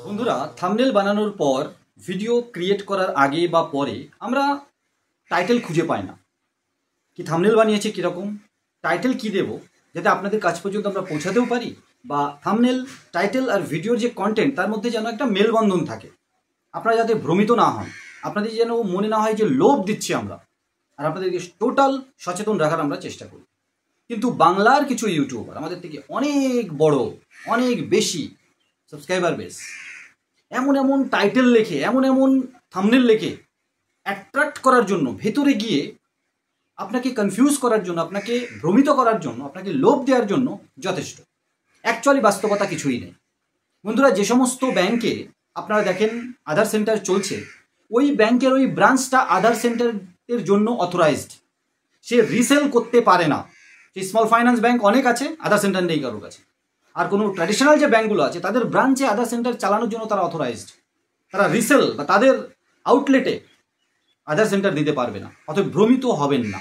বন্ধুরা, থাম্বনেল বানানোর পর ভিডিও ক্রিয়েট করার আগে বা পরে আমরা টাইটেল খুঁজে পাই না। কি থাম্বনেল বানিয়েছে কীরকম, টাইটেল কি দেব যাতে আপনাদের কাছ পর্যন্ত আমরা পৌঁছাতেও পারি, বা থাম্বনেল, টাইটেল আর ভিডিওর যে কন্টেন্ট তার মধ্যে যেন একটা মেলবন্ধন থাকে, আপনারা যাতে ভ্রমিত না হন, আপনাদের যেন মনে না হয় যে লোভ দিচ্ছি আমরা, আর আপনাদেরকে টোটাল সচেতন রাখার আমরা চেষ্টা করি। কিন্তু বাংলার কিছু ইউটিউবার আমাদের থেকে অনেক বড়, অনেক বেশি সাবস্ক্রাইবার বেস, এমন এমন টাইটেল লেখে, এমন এমন থাম্বনেল লেখে অ্যাট্রাক্ট করার জন্য, ভেতরে গিয়ে আপনাকে কনফিউজ করার জন্য, আপনাকে ভ্রমিত করার জন্য, আপনাকে লোভ দেওয়ার জন্য যথেষ্ট। অ্যাকচুয়ালি বাস্তবতা কিছুই নেই। বন্ধুরা, যে সমস্ত ব্যাংকে আপনারা দেখেন আধার সেন্টার চলছে, ওই ব্যাংকের ওই ব্রাঞ্চটা আধার সেন্টারের জন্য অথরাইজড, সে রিসেল করতে পারে না। সেই স্মল ফাইন্যান্স ব্যাংক অনেক আছে, আধার সেন্টার নেই কারোর কাছে। আর কোনো ট্র্যাডিশনাল যে ব্যাঙ্কগুলো আছে তাদের ব্রাঞ্চে আধার সেন্টার চালানোর জন্য তারা অথরাইজড, তারা রিসেল বা তাদের আউটলেটে আধার সেন্টার দিতে পারবে না। অতএব ভ্রমিত হবেন না।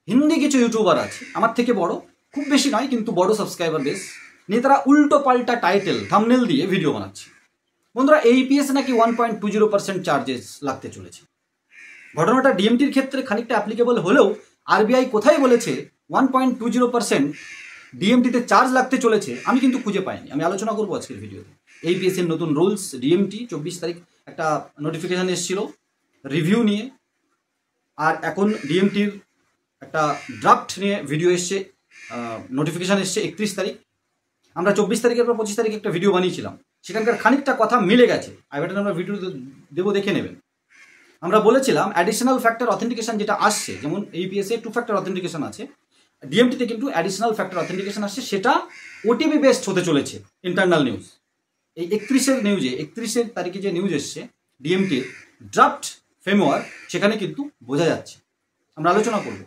হিন্দি কিছু ইউটিউবার আছে আমার থেকে বড়, খুব বেশি নয় কিন্তু বড় সাবস্ক্রাইবার বেস, নিয়ে তারা উল্টো পাল্টা টাইটেল থাম্বনেল দিয়ে ভিডিও বানাচ্ছে। বন্ধুরা, APS নাকি 1.20% চার্জেস লাগতে চলেছে। ঘটনাটা ডিএমটির ক্ষেত্রে খানিকটা অ্যাপ্লিকেবল হলেও RBI কোথায় বলেছে 1.20% ডিএমটিতে চার্জ লাগতে চলেছে আমি কিন্তু খুঁজে পাইনি। আমি আলোচনা করবো আজকের ভিডিওতে। APS এর নতুন রুলস, ডিএমটি 24 তারিখ একটা নোটিফিকেশান এসেছিল রিভিউ নিয়ে, আর এখন ডিএমটির একটা ড্রাফট নিয়ে ভিডিও এসছে, নোটিফিকেশান এসছে 31 তারিখ। আমরা 24 তারিখের পর 25 তারিখে একটা ভিডিও বানিয়েছিলাম, সেখানকার খানিকটা কথা মিলে গেছে। আই বাটনে আমরা ভিডিও দেবো, দেখে নেবেন। আমরা বলেছিলাম অ্যাডিশনাল ফ্যাক্টর অথেন্টিকেশন যেটা আসছে, যেমন APS এ 2 ফ্যাক্টর অথেন্টিকেশন আছে, ডিএমটিতে কিন্তু অ্যাডিশনাল ফ্যাক্টর অথেন্টিকেশন আসছে, সেটা ওটিপি বেসড হতে চলেছে। ইন্টারনাল নিউজ, এই 31 তারিখে যে নিউজ এসছে ডিএমটির ড্রাফট ফ্রেমওয়ার্ক, সেখানে কিন্তু বোঝা যাচ্ছে। আমরা আলোচনা করব।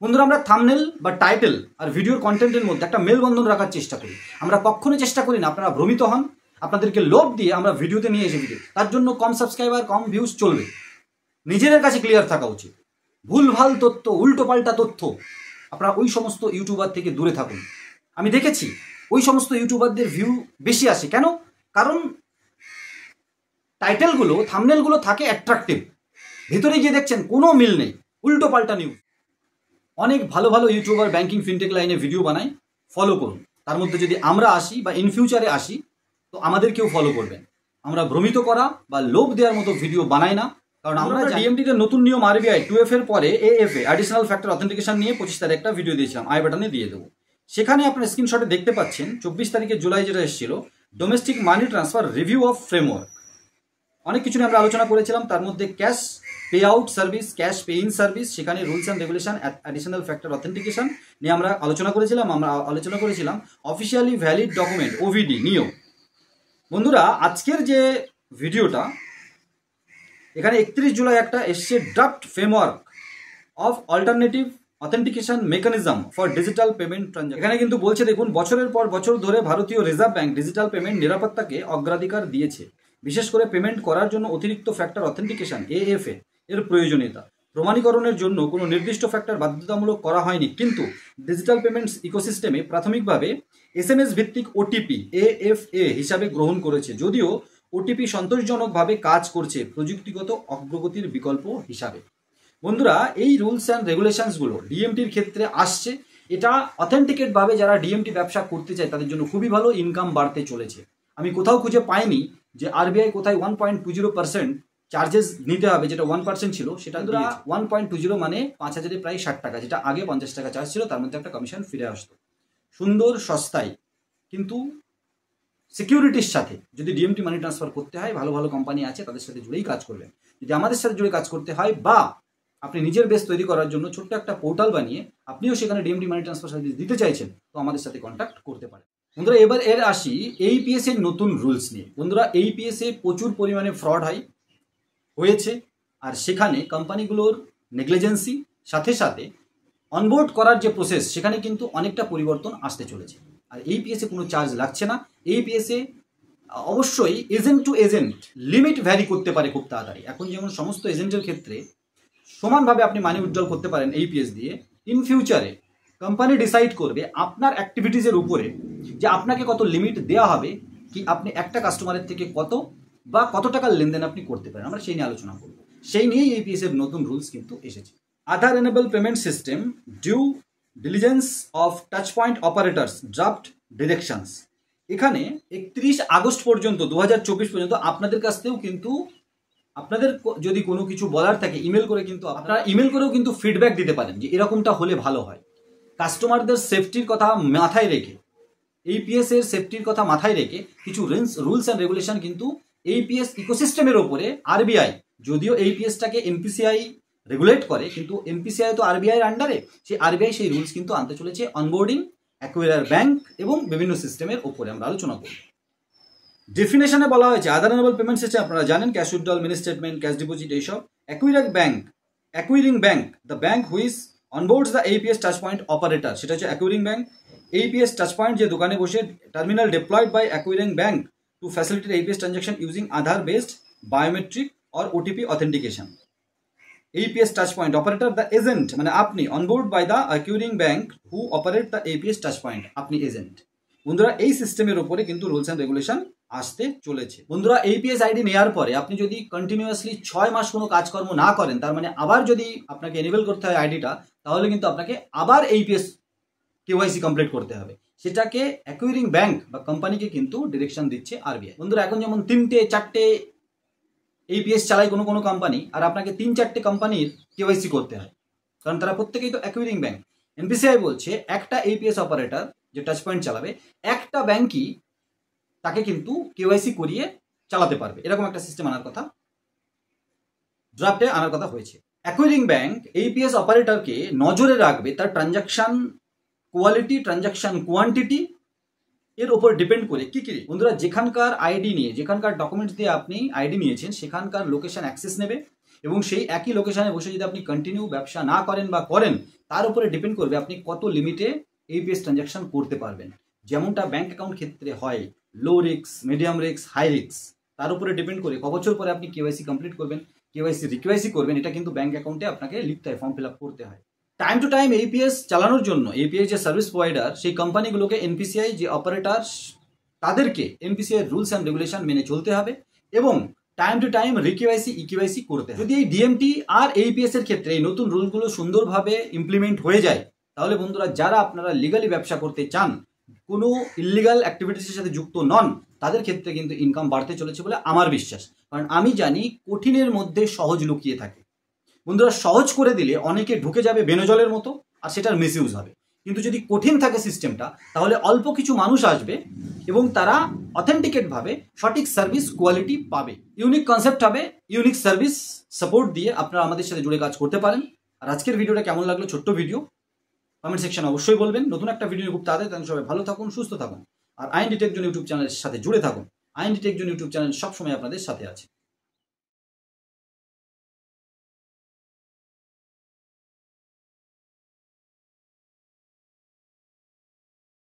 বন্ধুরা, আমরা থাম্বনেল বা টাইটেল আর ভিডিওর কন্টেন্টের মধ্যে একটা মেলবন্ধন রাখার চেষ্টা করি। আমরা কখনোই চেষ্টা করি না আপনারা ভ্রমিত হন, আপনাদেরকে লোভ দিয়ে আমরা ভিডিওতে নিয়ে এসে ভিডিও, তার জন্য কম সাবস্ক্রাইবার, কম ভিউজ চলবে। নিজেদের কাছে ক্লিয়ার থাকা উচিত। ভুলভাল তথ্য, উল্টো পাল্টা তথ্য, আপনারা ওই সমস্ত ইউটিউবার থেকে দূরে থাকুন। আমি দেখেছি ওই সমস্ত ইউটিউবারদের ভিউ বেশি আসে। কেন? কারণ টাইটেলগুলো, থাম্বনেলগুলো থাকে অ্যাট্রাকটিভ, ভেতরে গিয়ে দেখছেন কোনো মিল নেই, উল্টো পাল্টা নিউজ। অনেক ভালো ভালো ইউটিউবার ব্যাংকিং ফিনটেক লাইনে ভিডিও বানায়, ফলো করুন। তার মধ্যে যদি আমরা আসি বা ইন ফিউচারে আসি, তো আমাদেরকেও ফলো করবেন। আমরা ভ্রমিত করা বা লোভ দেওয়ার মতো ভিডিও বানাই না, কারণ আমরা ডিএমটিতে নতুন নিয়ম RBI 2F এর পরে AFA অ্যাডিশনাল ফ্যাক্টর অথেন্টিকেশন নিয়ে 25 তারিখে একটা ভিডিও দিয়েছিলাম, আই বাটনে দিয়ে দেবো। সেখানে আপনার স্ক্রিনশটে দেখতে পাচ্ছেন 24 তারিখে জুলাই যেটা এসেছিল, domestic money transfer review of framework. অনেক কিছু নিয়ে আমরা আলোচনা করেছিলাম, তার মধ্যে cash pay out service, cash pay in service, সেখানে rules and regulation, additional factor authentication নিয়ে আমরা আলোচনা করেছিলাম। অফিসিয়ালি ভ্যালিড ডকুমেন্ট OVD নিয়েও। বন্ধুরা, আজকের যে ভিডিওটা, এখানে 31 জুলাই একটা এসছে draft framework of alternative authentication mechanism for digital payment transaction. এখানে কিন্তু বলছে, দেখুন, বছরের পর বছর ধরে ভারতীয় রিজার্ভ ব্যাংক ডিজিটাল পেমেন্ট নিরাপত্তাকে অগ্রাধিকার দিয়েছে। বিশেষ করে পেমেন্ট করার জন্য অতিরিক্ত ফ্যাক্টর অথেন্টিকেশন AFA এর প্রয়োজনীয়তা প্রমাণীকরণের জন্য কোনো নির্দিষ্ট ফ্যাক্টর বাধ্যতামূলক করা হয়নি, কিন্তু ডিজিটাল পেমেন্টস ইকোসিস্টেমে প্রাথমিকভাবে SMS ভিত্তিক OTP AFA হিসাবে গ্রহণ করেছে, যদিও OTP সন্তোষজনকভাবে কাজ করছে প্রযুক্তিগত অগ্রগতির বিকল্প হিসাবে। বন্ধুরা, এই রুলস অ্যান্ড রেগুলেশনসগুলো ডিএমটির ক্ষেত্রে আসছে। এটা অথেন্টিকেটভাবে যারা ডিএমটি ব্যবসা করতে চায় তাদের জন্য খুবই ভালো, ইনকাম বাড়তে চলেছে। আমি কোথাও খুঁজে পাইনি যে RBI কোথায় 1.20% চার্জেস নিতে হবে, যেটা 1% ছিল সেটা 1.20 মানে 5,000-এ প্রায় 60 টাকা, যেটা আগে 50 টাকা চার্জ ছিল, তার মধ্যে একটা কমিশন ফিরে আসতো। সুন্দর, সস্তায়, কিন্তু সিকিউরিটির সাথে যদি ডিএমটি মানি ট্রান্সফার করতে হয়, ভালো ভালো কোম্পানি আছে, তাদের সাথে জুড়েই কাজ করবেন। যদি আমাদের সাথে জুড়ে কাজ করতে হয়, বা আপনি নিজের বেস তৈরি করার জন্য ছোট্ট একটা পোর্টাল বানিয়ে আপনিও সেখানে ডিএমটি মানি ট্রান্সফার সার্ভিস দিতে চাইছেন, তো আমাদের সাথে কন্ট্যাক্ট করতে পারেন। বন্ধুরা, এবার আসি APS এর নতুন রুলস নিয়ে। বন্ধুরা, APS এ প্রচুর পরিমাণে ফ্রড হয়েছে, আর সেখানে কোম্পানিগুলোর নেগলিজেন্সি, সাথে সাথে অনবোর্ড করার যে প্রসেস, সেখানে কিন্তু অনেকটা পরিবর্তন আসতে চলেছে। আর APS এ কোনো চার্জ লাগছে না। APS এ অবশ্যই agent to agent limit vary করতে পারে খুব তাড়াতাড়ি। এখন যেমন সমস্ত এজেন্টের ক্ষেত্রে সমানভাবে আপনি মানি উইথড্রল করতে পারেন APS দিয়ে, ইন ফিউচারে কোম্পানি ডিসাইড করবে আপনার অ্যাক্টিভিটিসের উপরে যে আপনাকে কত লিমিট দেওয়া হবে কি আপনি একটা কাস্টমারের থেকে কত টাকার লেনদেন আপনি করতে পারেন, আমরা সেই নিয়ে আলোচনা করব। সেই নিয়েই এপিএস এর নতুন রুলস কিন্তু এসেছে। Aadhaar enable payment system due diligence of touch point operators draft directions. এখানে 31 আগস্ট পর্যন্ত 2024 পর্যন্ত আপনাদের কাছ থেকেও কিন্তু আপনাদের যদি কোনো কিছু বলার থাকে ইমেল করে কিন্তু আপনারা ইমেল করেও কিন্তু ফিডব্যাক দিতে পারেন যে এরকমটা হলে ভালো হয়। কাস্টমারদের সেফটির কথা মাথায় রেখে, এপিএস এর সেফটির কথা মাথায় রেখে কিছু রুলস অ্যান্ড রেগুলেশন কিন্তু এপিএস ইকোসিস্টেমের ওপরে আরবিআই, যদিও এপিএসটাকে এনপিসিআই রেগুলেট করে, কিন্তু এনপিসিআই তো আরবিআই এর আন্ডারে, সেই আরবিআই সেই রুলস কিন্তু আনতে চলেছে অনবোর্ডিং, অ্যাকুইরার ব্যাংক এবং বিভিন্ন সিস্টেমের ওপরে আমরা আলোচনা করব। ডেফিনেশনে বলা হয়েছে আধার এনেবল পেমেন্ট সিস্টেম, আপনারা জানেন cash withdrawal, mini statement, cash deposit, এইসব। Acquiring bank the bank whose onboards the APS touch point operator, সেটা হচ্ছে acquiring bank. APS touch point যে দোকানে বসে, terminal deployed by acquiring bank to facilitate APS transaction using Aadhaar based biometric or OTP authentication. APS touch point operator the agent, মানে আপনি, onboard by the acquiring bank who operate the APS touch point, আপনি agent. বন্ধুরা এই সিস্টেমের উপরে কিন্তু rules and regulation আসতে চলেছে। বন্ধুরা APS আইডি নেওয়ার পরে আপনি যদি কন্টিনিউয়াসলি 6 মাস কোনো কাজকর্ম না করেন, তার মানে আবার যদি আপনাকে এনেবল করতে হয় আইডিটা, তাহলে কিন্তু আপনাকে আবার APS কেওয়াইসি কমপ্লিট করতে হবে। সেটাকে অ্যাকুইরিং ব্যাংক বা কোম্পানিকে কিন্তু ডিরেকশন দিচ্ছে আরবিআই। বন্ধুরা এখন যেমন 3-4টে APS চালায় কোনো কোম্পানি, আর আপনাকে 3-4টে কোম্পানির কেওয়াইসি করতে হয়, কারণ তারা প্রত্যেকেই তো অ্যাকুইরিং ব্যাংক। এনপিসিআই বলছে একটা APS অপারেটর যে টাচ পয়েন্ট চালাবে, একটা ব্যাংকই তাকে কিন্তু কেওয়াইসি করিয়ে চালাতে পারবে, এরকম একটা সিস্টেম আনার কথা, ড্রাফটে আনার কথা হয়েছে। অ্যাকুইরিং ব্যাংক APS অপারেটরকে নজরে রাখবে তার ট্রানজাকশন কোয়ালিটি, ট্রানজাকশন কোয়ান্টিটি এর উপর ডিপেন্ড করে কি কি। বন্ধুরা যেখানকার আইডি নিয়ে, যেখানকার ডকুমেন্টস দিয়ে আপনি আইডি নিয়েছেন, সেখানকার লোকেশন অ্যাক্সেস নেবে, এবং সেই একই লোকেশনে বসে যদি আপনি কন্টিনিউ ব্যবসা না করেন বা করেন, তার উপরে ডিপেন্ড করবে আপনি কত লিমিটে APS ট্রানজাকশন করতে পারবেন। যেমনটা ব্যাংক অ্যাকাউন্ট ক্ষেত্রে হয়, low risk, medium risk, high risk, তার উপরে ডিপেন্ড করে ক বছর পরে আপনি কেওয়াইসি কমপ্লিট করবেন, কেওয়াইসি রিকেওয়াইসি করবেন, এটা কিন্তু ব্যাংক অ্যাকাউন্টে আপনাকে লিখতে হয়, ফর্ম ফিল আপ করতে হয়। টাইম টু টাইম APS চালানোর জন্য APS যে সার্ভিস প্রোভাইডার, সেই কোম্পানিগুলোকে এনপিসিআই যে অপারেটর, তাদেরকে এনপিসিআই রুলস অ্যান্ড রেগুলেশন মেনে চলতে হবে, এবং টাইম টু টাইম রিকেওয়াইসি ইকেওয়াইসি করতে হবে। যদি এই ডিএমটি আর APS এর ক্ষেত্রে এই নতুন রুলগুলো সুন্দরভাবে ইমপ্লিমেন্ট হয়ে যায়, তাহলে বন্ধুরা যারা আপনারা লিগালি ব্যবসা করতে চান, কোনো ইললিগাল অ্যাক্টিভিটিসের সাথে যুক্ত নন, তাদের ক্ষেত্রে কিন্তু ইনকাম বাড়তে চলেছে বলে আমার বিশ্বাস। কারণ আমি জানি কঠিনের মধ্যে সহজ লুকিয়ে থাকে। বন্ধুরা সহজ করে দিলে অনেকে ঢুকে যাবে বেনজলের মতো, আর সেটার মিসইউজ হবে। কিন্তু যদি কঠিন থাকে সিস্টেমটা, তাহলে অল্প কিছু মানুষ আসবে এবং তারা অথেন্টিকেটভাবে সঠিক সার্ভিস কোয়ালিটি পাবে। ইউনিক কনসেপ্ট হবে, ইউনিক সার্ভিস সাপোর্ট দিয়ে আপনারা আমাদের সাথে জুড়ে কাজ করতে পারেন। আর আজকের ভিডিওটা কেমন লাগলো, ছোট্ট ভিডিও, কমেন্ট সেকশনে অবশ্যই বলবেন। নতুন একটা ভিডিও খুব তাড়াতাড়ি, সবাই ভালো থাকুন, সুস্থ থাকুন, আর আইএনডি টেক জোন ইউটিউব চ্যানেলের সাথে জুড়ে থাকুন। IND tech zone YouTube channel সবসময় আপনাদের সাথে আছে।